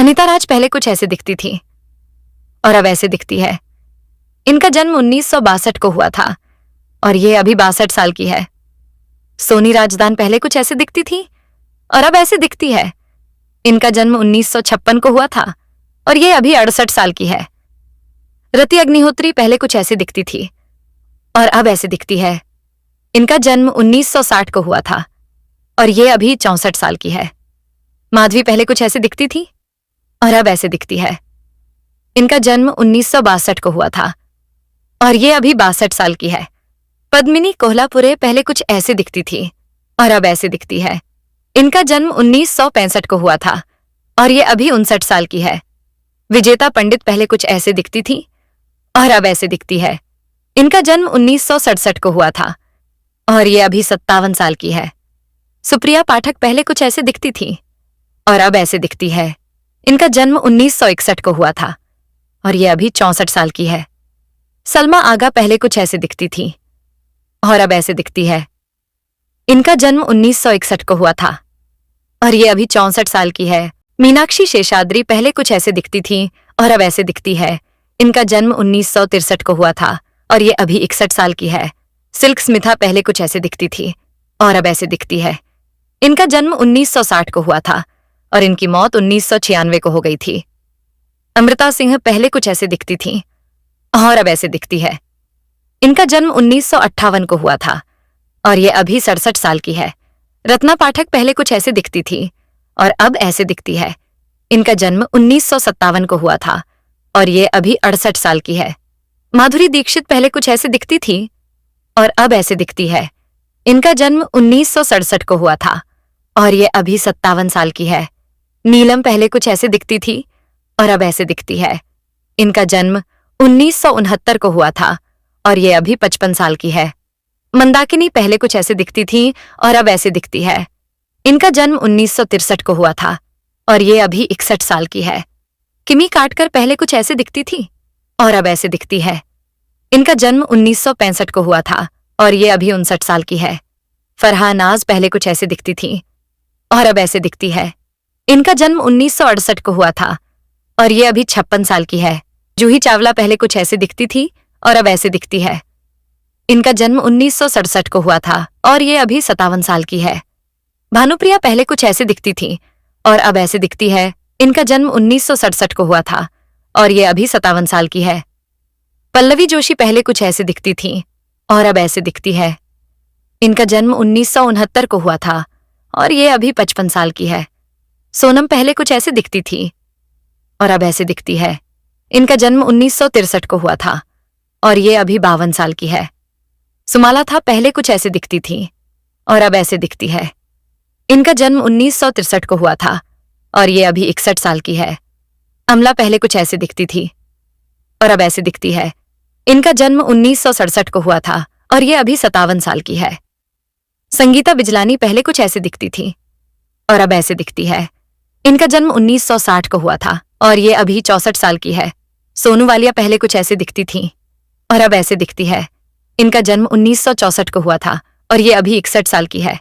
अनीता राज पहले कुछ ऐसे दिखती थी और अब ऐसे दिखती है। इनका जन्म 1962 को हुआ था और ये अभी 62 साल की है। सोनी राजदान पहले कुछ ऐसे दिखती थी और अब ऐसे दिखती है। इनका जन्म 1956 को हुआ था और ये अभी 68 साल की है। रति अग्निहोत्री पहले कुछ ऐसे दिखती थी और अब ऐसे दिखती है। इनका जन्म 1960 को हुआ था और ये अभी 64 साल की है। माधवी पहले कुछ ऐसे दिखती थी और अब ऐसे दिखती है। इनका जन्म 1962 को हुआ था और ये अभी 62 साल की है। पद्मिनी कोल्हापुरे पहले कुछ ऐसे दिखती थी और अब ऐसे दिखती है। इनका जन्म 1965 को हुआ था और ये अभी 59 साल की है। विजेता पंडित पहले कुछ ऐसे दिखती थी और अब ऐसे दिखती है। इनका जन्म 1967 को हुआ था और ये अभी 57 साल की है। सुप्रिया पाठक पहले कुछ ऐसे दिखती थी और अब ऐसे दिखती है। इनका जन्म 1961 को हुआ था और ये अभी 64 साल की है। सलमा आगा पहले कुछ ऐसे दिखती थी और अब ऐसे दिखती है। इनका जन्म 1961 को हुआ था और ये अभी 64 साल की है। मीनाक्षी शेषाद्री पहले कुछ ऐसे दिखती थी और अब ऐसे दिखती है। इनका जन्म 1963 को हुआ था और ये अभी 61 साल की है। सिल्क स्मिथा पहले कुछ ऐसे दिखती थी और अब ऐसे दिखती है। इनका जन्म 1960 को हुआ था और इनकी मौत 1996 को हो गई थी। अमृता सिंह पहले कुछ ऐसे दिखती थी और अब ऐसे दिखती है। इनका जन्म 1958 को हुआ था और ये अभी 67 साल की है। रत्ना पाठक पहले कुछ ऐसे दिखती थी और अब ऐसे दिखती है। इनका जन्म 1957 को हुआ था और ये अभी 68 साल की है। माधुरी दीक्षित पहले कुछ ऐसे दिखती थी और अब ऐसे दिखती है। इनका जन्म 1967 को हुआ था और ये अभी 57 साल की है। नीलम पहले कुछ ऐसे दिखती थी और अब ऐसे दिखती है। इनका जन्म 1969 को हुआ था और ये अभी 55 साल की है। मंदाकिनी पहले कुछ ऐसे दिखती थी और अब ऐसे दिखती है। इनका जन्म 1963 को हुआ था और ये अभी 61 साल की है। किमी काटकर पहले कुछ ऐसे दिखती थी और अब ऐसे दिखती है। इनका जन्म 1965 को हुआ था और ये अभी 59 साल की है। फरहान नाज पहले कुछ ऐसे दिखती थी और अब ऐसे दिखती है। इनका जन्म 1968 को हुआ था और ये अभी 56 साल की है। जूही चावला पहले कुछ ऐसे दिखती थी और अब ऐसे दिखती है। इनका जन्म 1967 को हुआ था और ये अभी 57 साल की है। भानुप्रिया पहले कुछ ऐसे दिखती थी और अब ऐसे दिखती है। इनका जन्म 1967 को हुआ था और ये अभी 57 साल की है। पल्लवी जोशी पहले कुछ ऐसे दिखती थी और अब ऐसे दिखती है। इनका जन्म 1969 को हुआ था और ये अभी 55 साल की है। सोनम पहले कुछ ऐसे दिखती थी और अब ऐसे दिखती है। इनका जन्म 1963 को हुआ था और ये अभी 52 साल की है। सुमाला था पहले कुछ ऐसे दिखती थी और अब ऐसे दिखती है। इनका जन्म 1963 को हुआ था और ये अभी 61 साल की है। अमला पहले कुछ ऐसे दिखती थी और अब ऐसे दिखती है। इनका जन्म 1967 को हुआ था और ये अभी 57 साल की है। संगीता बिजलानी पहले कुछ ऐसे दिखती थी और अब ऐसे दिखती है। इनका जन्म 1960 को हुआ था और ये अभी 64 साल की है। सोनू वालिया पहले कुछ ऐसे दिखती थी और अब ऐसे दिखती है। इनका जन्म 1964 को हुआ था और ये अभी 61 साल की है।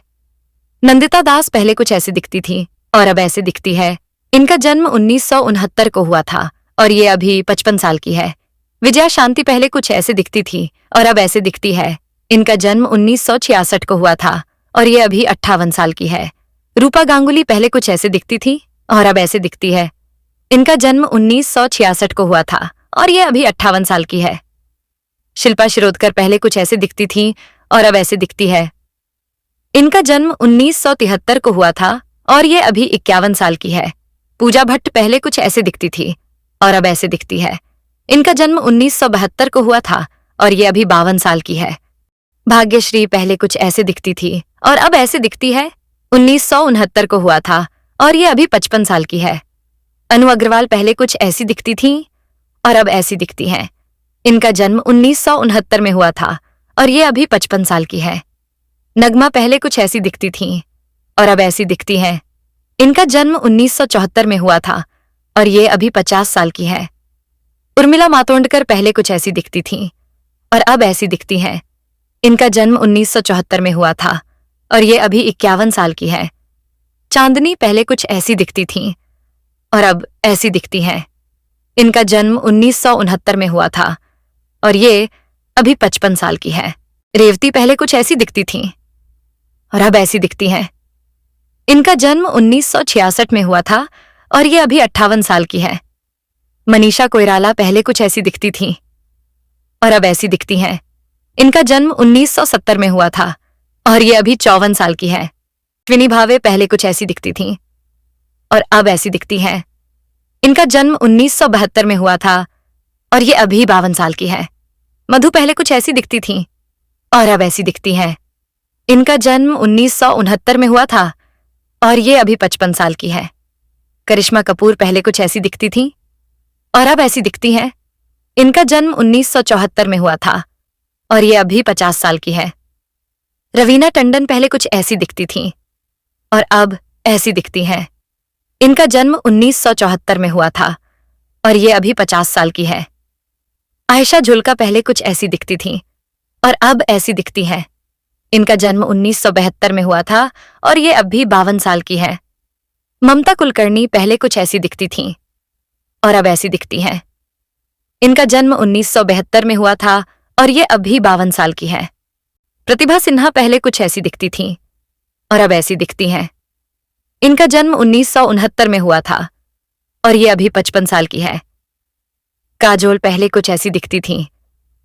नंदिता दास पहले कुछ ऐसे दिखती थी और अब ऐसे दिखती है। इनका जन्म 1969 को हुआ था और ये अभी 55 साल की है। विजया शांति पहले कुछ ऐसे दिखती थी और अब ऐसे दिखती है। इनका जन्म 1966 को हुआ था और ये अभी 58 साल की है। रूपा गांगुली पहले कुछ ऐसे दिखती थी और अब ऐसे दिखती है। इनका जन्म 1966 को हुआ था और ये अभी 58 साल की है। शिल्पा शिरोडकर पहले कुछ ऐसे दिखती थी और अब ऐसे दिखती है। इनका जन्म 1973 को हुआ था और ये अभी 51 साल की है। पूजा भट्ट पहले कुछ ऐसे दिखती थी और अब ऐसे दिखती है। इनका जन्म 1972 को हुआ था और ये अभी 52 साल की है। भाग्यश्री पहले कुछ ऐसे दिखती थी और अब ऐसे दिखती है। 1969 को हुआ था और ये अभी 55 साल की है। अनु अग्रवाल पहले कुछ ऐसी दिखती थी और अब ऐसी दिखती हैं। इनका जन्म 1969 में हुआ था और ये अभी 55 साल की है। नगमा पहले कुछ ऐसी दिखती थी और अब ऐसी दिखती हैं। इनका जन्म 1974 में हुआ था और ये अभी 50 साल की है। उर्मिला मातोंडकर पहले कुछ ऐसी दिखती थी और अब ऐसी दिखती हैं। इनका जन्म 1974 में हुआ था और ये अभी 51 साल की है। चांदनी पहले कुछ ऐसी दिखती थी और अब ऐसी दिखती हैं। इनका जन्म 1969 में हुआ था और ये अभी 55 साल की है। रेवती पहले कुछ ऐसी दिखती थी और अब ऐसी दिखती हैं। इनका जन्म 1966 में हुआ था और ये अभी 58 साल की है। मनीषा कोइराला पहले कुछ ऐसी दिखती थी और अब ऐसी दिखती हैं। इनका जन्म 1970 में हुआ था और ये अभी 54 साल की है। अश्विनी भावे पहले कुछ ऐसी दिखती थी और अब ऐसी दिखती हैं। इनका जन्म 1972 में हुआ था और ये अभी 52 साल की है। मधु पहले कुछ ऐसी दिखती थी और अब ऐसी दिखती हैं। इनका जन्म 1969 में हुआ था और ये अभी 55 साल की है। करिश्मा कपूर पहले कुछ ऐसी दिखती थी और अब ऐसी दिखती हैं। इनका जन्म 1974 में हुआ था और ये अभी 50 साल की है। रवीना टंडन पहले कुछ ऐसी दिखती थी और अब ऐसी दिखती हैं। इनका जन्म 1974 में हुआ था और ये अभी 50 साल की है। आयशा जुल्का पहले कुछ ऐसी दिखती थी और अब ऐसी दिखती हैं। इनका जन्म 1972 में हुआ था और ये अभी 52 साल की है। ममता कुलकर्णी पहले कुछ ऐसी दिखती थी और अब ऐसी दिखती हैं। इनका जन्म 1972 में हुआ था और ये अभी 52 साल की है। प्रतिभा सिन्हा पहले कुछ ऐसी दिखती थी और अब ऐसी दिखती हैं। इनका जन्म 1969 में हुआ था और ये अभी 55 साल की है। काजोल पहले कुछ ऐसी दिखती थी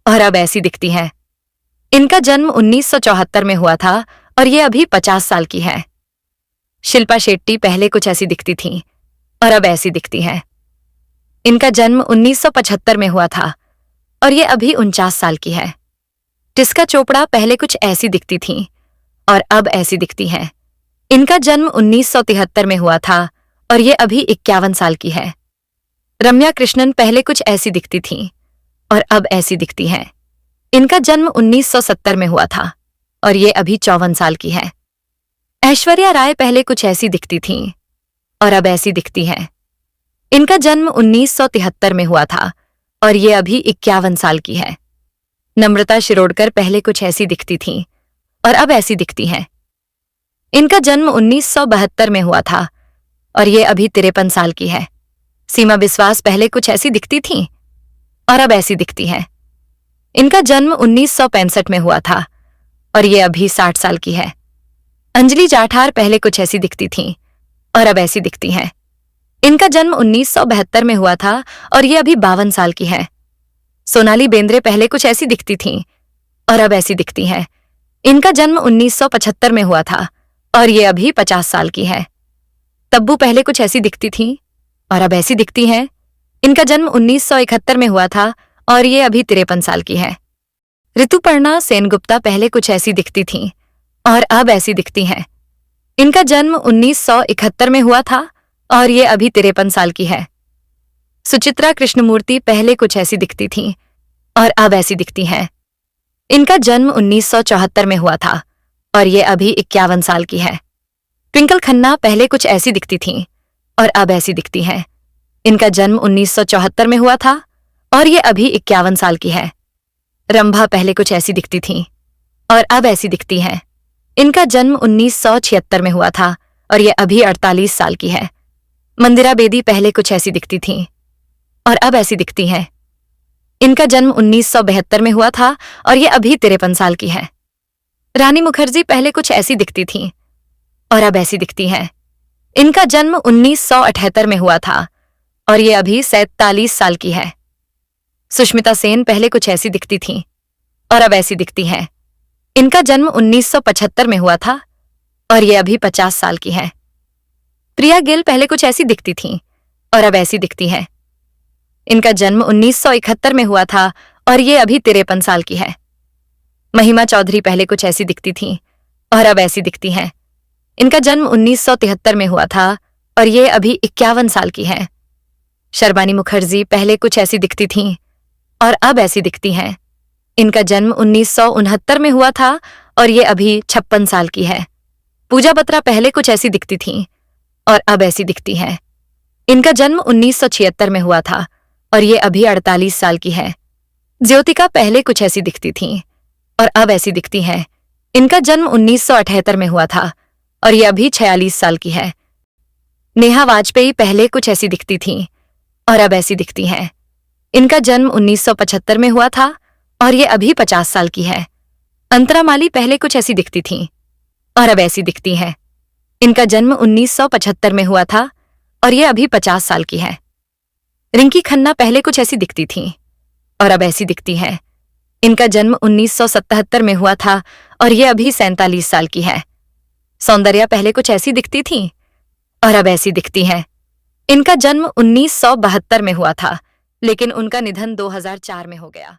और अब ऐसी दिखती हैं। इनका जन्म 1974 में हुआ था और ये अभी 50 साल की है। शिल्पा शेट्टी पहले कुछ ऐसी दिखती थी और अब ऐसी दिखती हैं। इनका जन्म 1975 में हुआ था और ये अभी 49 साल की है। टिस्का चोपड़ा पहले कुछ ऐसी दिखती थी और अब ऐसी दिखती हैं। इनका जन्म 1973 में हुआ था और ये अभी 51 साल की है। रम्या कृष्णन पहले कुछ ऐसी दिखती थी और अब ऐसी दिखती हैं। इनका जन्म 1970 में हुआ था और ये अभी 54 साल की है। ऐश्वर्या राय पहले कुछ ऐसी दिखती थी और अब ऐसी दिखती हैं। इनका जन्म 1973 में हुआ था और ये अभी 51 साल की है। नम्रता शिरोडकर पहले कुछ ऐसी दिखती थी और अब ऐसी दिखती हैं। इनका जन्म 1972 में हुआ था और ये अभी 53 साल की है। सीमा बिस्वास पहले कुछ ऐसी दिखती थी और अब ऐसी दिखती हैं। इनका जन्म 1965 में हुआ था और ये अभी 60 साल की है। अंजलि जाठार पहले कुछ ऐसी दिखती थी और अब ऐसी दिखती हैं। इनका जन्म 1972 में हुआ था और ये अभी 52 साल की है। सोनाली बेंद्रे पहले कुछ ऐसी दिखती थी और अब ऐसी दिखती हैं। इनका जन्म 1975 में हुआ था और ये अभी 50 साल की है। तब्बू पहले कुछ ऐसी दिखती थी और अब ऐसी दिखती हैं। इनका जन्म 1971 में हुआ था और ये अभी 53 साल की है। ऋतुपर्णा सेनगुप्ता पहले कुछ ऐसी दिखती थी और अब ऐसी दिखती हैं। इनका जन्म 1971 में हुआ था और ये अभी 53 साल की है। सुचित्रा कृष्णमूर्ति पहले कुछ ऐसी दिखती थी और अब ऐसी दिखती हैं। इनका जन्म 1974 में हुआ था और ये अभी 51 साल की है। ट्विंकल खन्ना पहले कुछ ऐसी दिखती थी और अब ऐसी दिखती हैं। इनका जन्म 1974 में हुआ था और ये अभी 51 साल की है। रंभा पहले कुछ ऐसी दिखती थी और अब ऐसी दिखती हैं। इनका जन्म 1976 में हुआ था और ये अभी 48 साल की है। मंदिरा बेदी पहले कुछ ऐसी दिखती थी और अब ऐसी दिखती हैं। इनका जन्म 1972 में हुआ था और ये अभी 53 साल की है। रानी मुखर्जी पहले कुछ ऐसी दिखती थी और अब ऐसी दिखती हैं। इनका जन्म 1978 में हुआ था और ये अभी 47 साल की है। सुष्मिता सेन पहले कुछ ऐसी दिखती थी और अब ऐसी दिखती हैं। इनका जन्म 1975 में हुआ था और ये अभी 50 साल की है। प्रिया गिल पहले कुछ ऐसी दिखती थी और अब ऐसी दिखती हैं। इनका जन्म 1971 में हुआ था और ये अभी 53 साल की है। महिमा चौधरी पहले कुछ ऐसी दिखती थी और अब ऐसी दिखती हैं। इनका जन्म 1973 में हुआ था और ये अभी 51 साल की है। शर्बानी मुखर्जी पहले कुछ ऐसी दिखती थीं और अब ऐसी दिखती हैं। इनका जन्म 1969 में हुआ था और ये अभी 56 साल की है। पूजा बत्रा पहले कुछ ऐसी दिखती थीं और अब ऐसी दिखती हैं। इनका जन्म 1976 में हुआ था और ये अभी 48 साल की है। ज्योतिका पहले कुछ ऐसी दिखती थीं और अब ऐसी दिखती हैं। इनका जन्म 1978 में हुआ था और ये अभी 46 साल की है। नेहा वाजपेयी पहले कुछ ऐसी दिखती थी और अब ऐसी दिखती हैं। इनका जन्म 1975 में हुआ था और ये अभी 50 साल की है। अंतरा माली पहले कुछ ऐसी दिखती थी और अब ऐसी दिखती हैं। इनका जन्म 1975 में हुआ था और ये अभी 50 साल की है। रिंकी खन्ना पहले कुछ ऐसी दिखती थी और अब ऐसी दिखती हैं। इनका जन्म 1977 में हुआ था और ये अभी 47 साल की है। सौंदर्या पहले कुछ ऐसी दिखती थी और अब ऐसी दिखती हैं। इनका जन्म 1972 में हुआ था, लेकिन उनका निधन 2004 में हो गया।